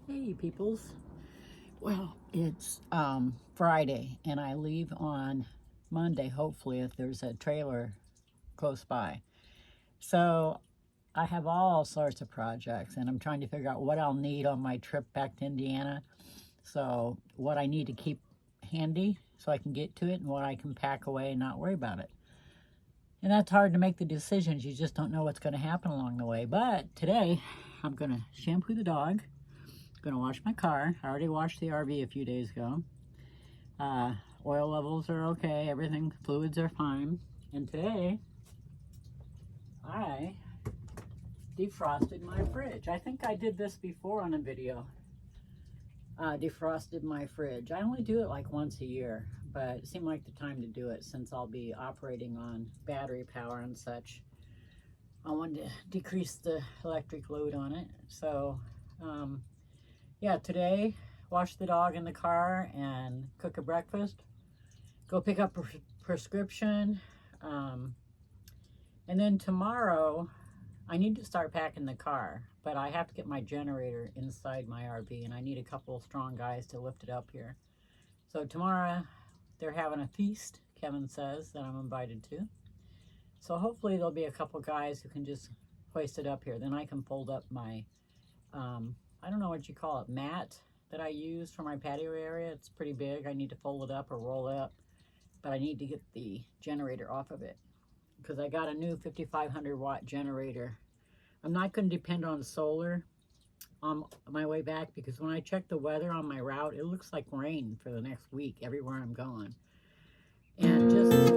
Hey peoples. Well, it's Friday and I leave on Monday, hopefully, if there's a trailer close by. So I have all sorts of projects and I'm trying to figure out what I'll need on my trip back to Indiana. So what I need to keep handy so I can get to it and what I can pack away and not worry about it. And that's hard to make the decisions. You just don't know what's going to happen along the way. But today I'm going to shampoo the dog. Gonna wash my car. I already washed the RV a few days ago. Oil levels are okay, everything, fluids are fine. And today, I defrosted my fridge. I think I did this before on a video. Defrosted my fridge. I only do it like once a year, but it seemed like the time to do it since I'll be operating on battery power and such. I wanted to decrease the electric load on it. So, yeah, today, wash the dog in the car and cook a breakfast. Go pick up a prescription. And then tomorrow, I need to start packing the car. But I have to get my generator inside my RV. And I need a couple of strong guys to lift it up here. So tomorrow, they're having a feast, Kevin says, that I'm invited to. So hopefully there'll be a couple guys who can just hoist it up here. Then I can fold up my... I don't know what you call it, mat that I use for my patio area. It's pretty big. I need to fold it up or roll it up, but I need to get the generator off of it because I got a new 5,500 watt generator. I'm not going to depend on solar on my way back because when I check the weather on my route, it looks like rain for the next week everywhere I'm going. And just...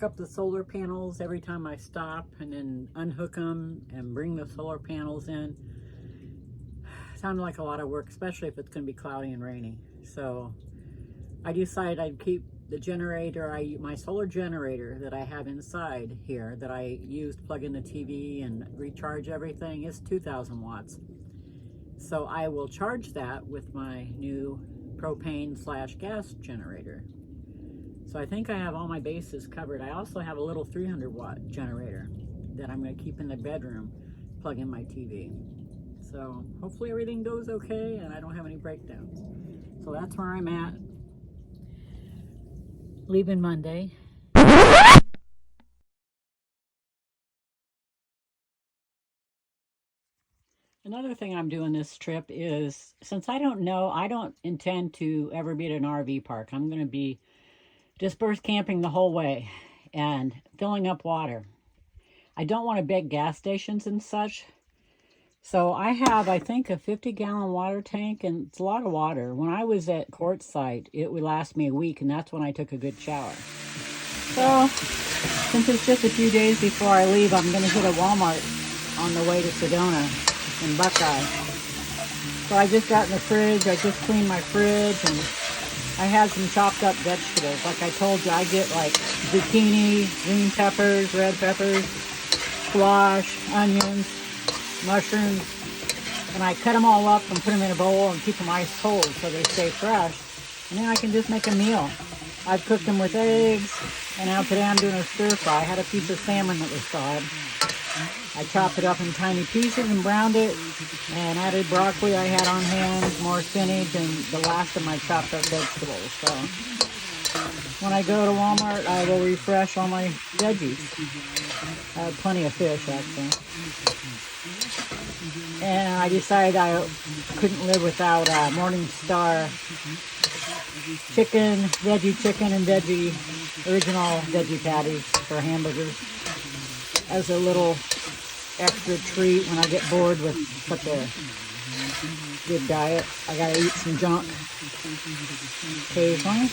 up the solar panels every time I stop and then unhook them and bring the solar panels in. Sounded like a lot of work, especially if it's going to be cloudy and rainy. So I decided I'd keep the generator, my solar generator that I have inside here that I use to plug in the TV and recharge everything is 2,000 watts. So I will charge that with my new propane/gas generator. So I think I have all my bases covered. I also have a little 300 watt generator that I'm going to keep in the bedroom, plug in my TV. So hopefully everything goes okay and I don't have any breakdowns. So that's where I'm at. Leaving Monday. Another thing I'm doing this trip is, since I don't intend to ever be at an RV park. I'm going to be dispersed camping the whole way and filling up water. I don't want to beg gas stations and such. So I have, I think, a 50-gallon water tank, and it's a lot of water. When I was at Quartzsite, it would last me a week, and that's when I took a good shower. So since it's just a few days before I leave, I'm going to hit a Walmart on the way to Sedona in Buckeye. So I just got in the fridge. I just cleaned my fridge, and I had some chopped up vegetables. Like I told you, I get like zucchini, green peppers, red peppers, squash, onions, mushrooms, and I cut them all up and put them in a bowl and keep them ice cold so they stay fresh. And then I can just make a meal. I've cooked them with eggs, and now today I'm doing a stir fry. I had a piece of salmon that was thawed. I chopped it up in tiny pieces and browned it, and added broccoli I had on hand, more spinach, and the last of my chopped up vegetables. So when I go to Walmart, I will refresh all my veggies. I have plenty of fish, actually. And I decided I couldn't live without Morningstar chicken, and veggie, original veggie patties for hamburgers as a little extra treat when I get bored with what the good diet. I gotta eat some junk occasionally.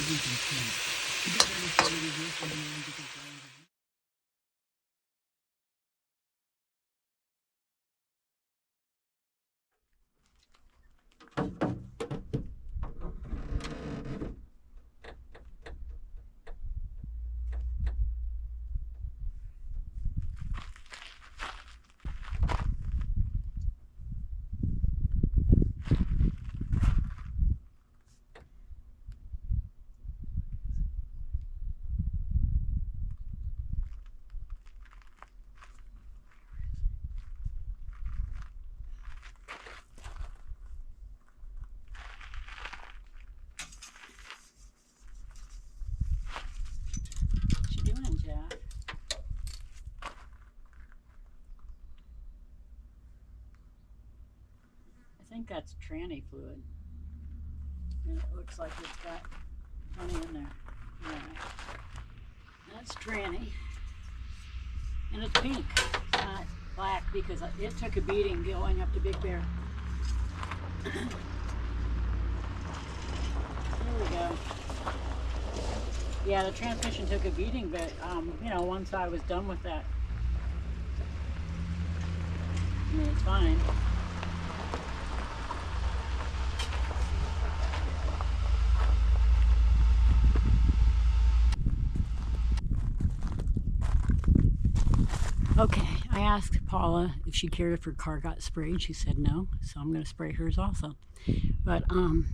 What you doing, Jack? I think that's tranny fluid. And it looks like it's got money in there. Yeah. That's tranny. And it's pink. It's not black because it took a beating going up to Big Bear. There we go. Yeah, the transmission took a beating, but you know, once I was done with that, I mean, it's fine. Okay, I asked Paula if she cared if her car got sprayed. She said no, so I'm going to spray hers also. But I'm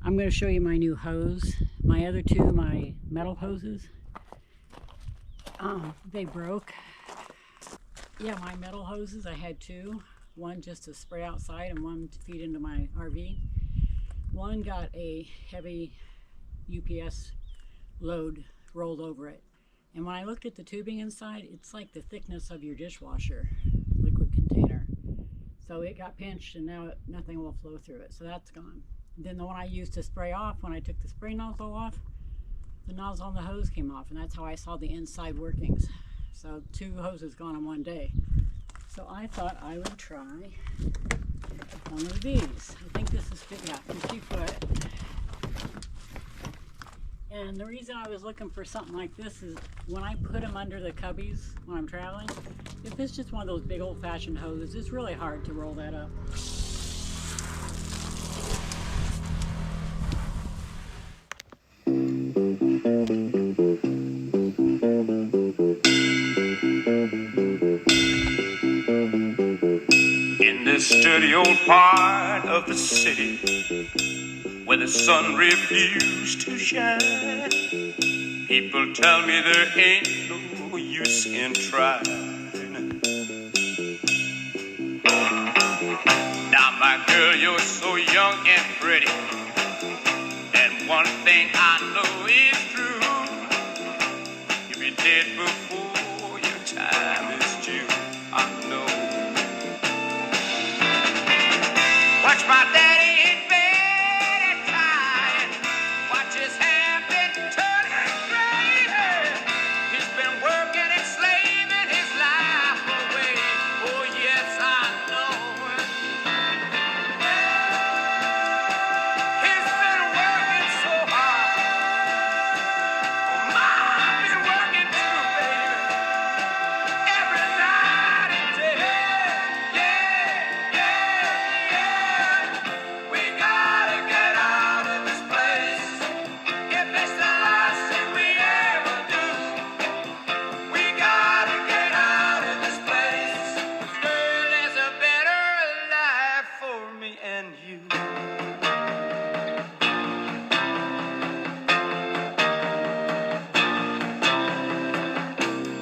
going to show you my new hose. My other two, my metal hoses, they broke. Yeah, my metal hoses, I had two. One just to spray outside and one to feed into my RV. One got a heavy UPS load rolled over it. And when I looked at the tubing inside, it's like the thickness of your dishwasher liquid container. So it got pinched and now nothing will flow through it. So that's gone. And then the one I used to spray off, when I took the spray nozzle off, the nozzle on the hose came off. And that's how I saw the inside workings. So two hoses gone in one day. So I thought I would try one of these. I think this is 50 foot. And the reason I was looking for something like this is when I put them under the cubbies when I'm traveling, if it's just one of those big old-fashioned hoses, it's really hard to roll that up. In this dirty old part of the city where the sun refused to shine, people tell me there ain't no use in trying. Now, my girl, you're so young and pretty, and one thing I know is true: you'll be dead before your time is due. I know. Watch my daddy in bed at night. Watch his hair been turning gray. He's been working and slaving his life away. Oh yes, I know. He's been working so hard. Oh, I've been working too, baby. Every night and day. We gotta get out of this place. If it's the last thing we ever do, we gotta get out of this place. Girl, there's a better life for me and you.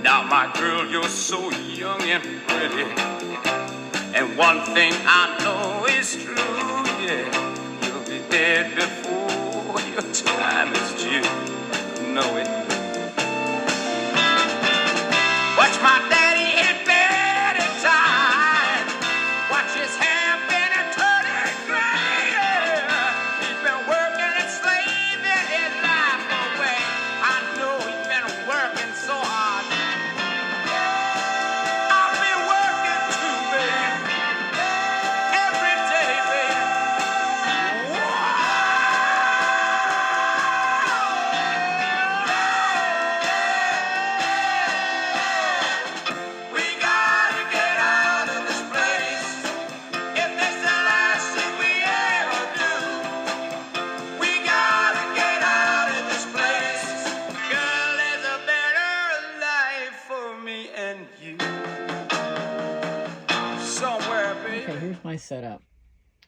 Now, my girl, you're so young and pretty, and one thing I know is true, yeah, you'll be dead before your time is due. Know it. Watch my daddy in bed at time. Watch his hair been a turning gray. He's been working and slaving his life away. I know he's been working so hard. I've been working too, baby. Every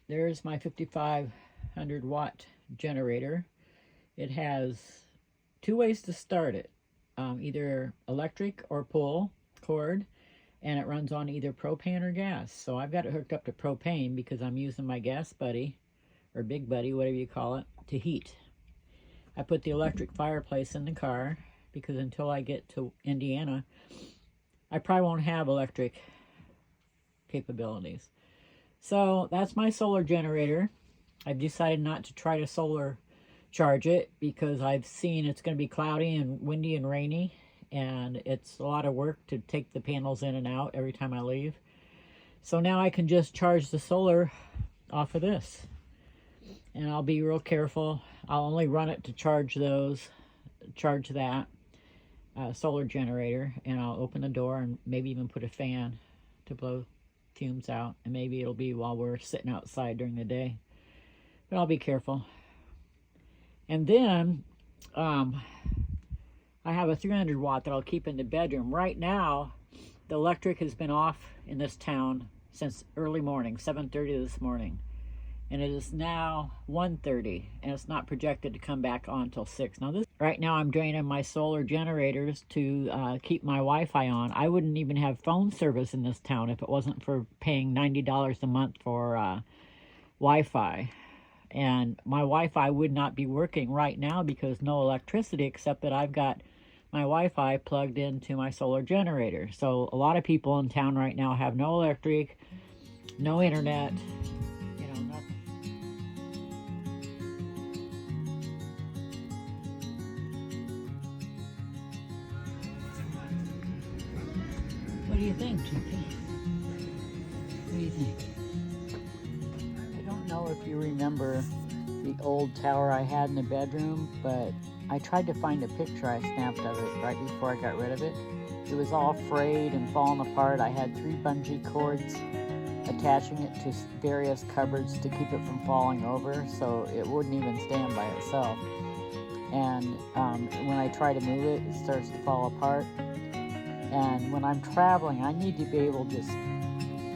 there's my 5500 watt generator. It has two ways to start it, either electric or pull cord, and it runs on either propane or gas. So I've got it hooked up to propane because I'm using my gas buddy, or big buddy, whatever you call it, to heat. I put the electric fireplace in the car because until I get to Indiana, I probably won't have electric capabilities. So that's my solar generator. I've decided not to try to solar charge it because I've seen it's going to be cloudy and windy and rainy, and it's a lot of work to take the panels in and out every time I leave. So now I can just charge the solar off of this, and I'll be real careful. I'll only run it to charge that solar generator, and I'll open the door and maybe even put a fan to blow fumes out, and maybe it'll be while we're sitting outside during the day, but I'll be careful. And then I have a 300 watt that I'll keep in the bedroom. Right now the electric has been off in this town since early morning, 7:30 this morning, and it is now 1:30, and it's not projected to come back on until 6. Now right now I'm draining my solar generators to keep my Wi-Fi on. I wouldn't even have phone service in this town if it wasn't for paying $90 a month for Wi-Fi. And my Wi-Fi would not be working right now because no electricity, except that I've got my Wi-Fi plugged into my solar generator. So a lot of people in town right now have no electric, no internet, nothing. What do you think, Chippy? What do you think? I don't know if you remember the old tower I had in the bedroom, but I tried to find a picture I snapped of it right before I got rid of it. It was all frayed and falling apart. I had 3 bungee cords attaching it to various cupboards to keep it from falling over, so it wouldn't even stand by itself. And when I try to move it, it starts to fall apart. And when I'm traveling, I need to be able to just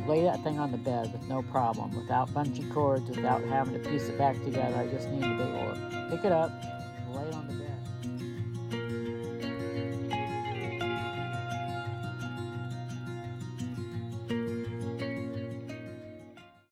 lay that thing on the bed with no problem, without bungee cords, without having to piece it back together. I just need to be able to pick it up,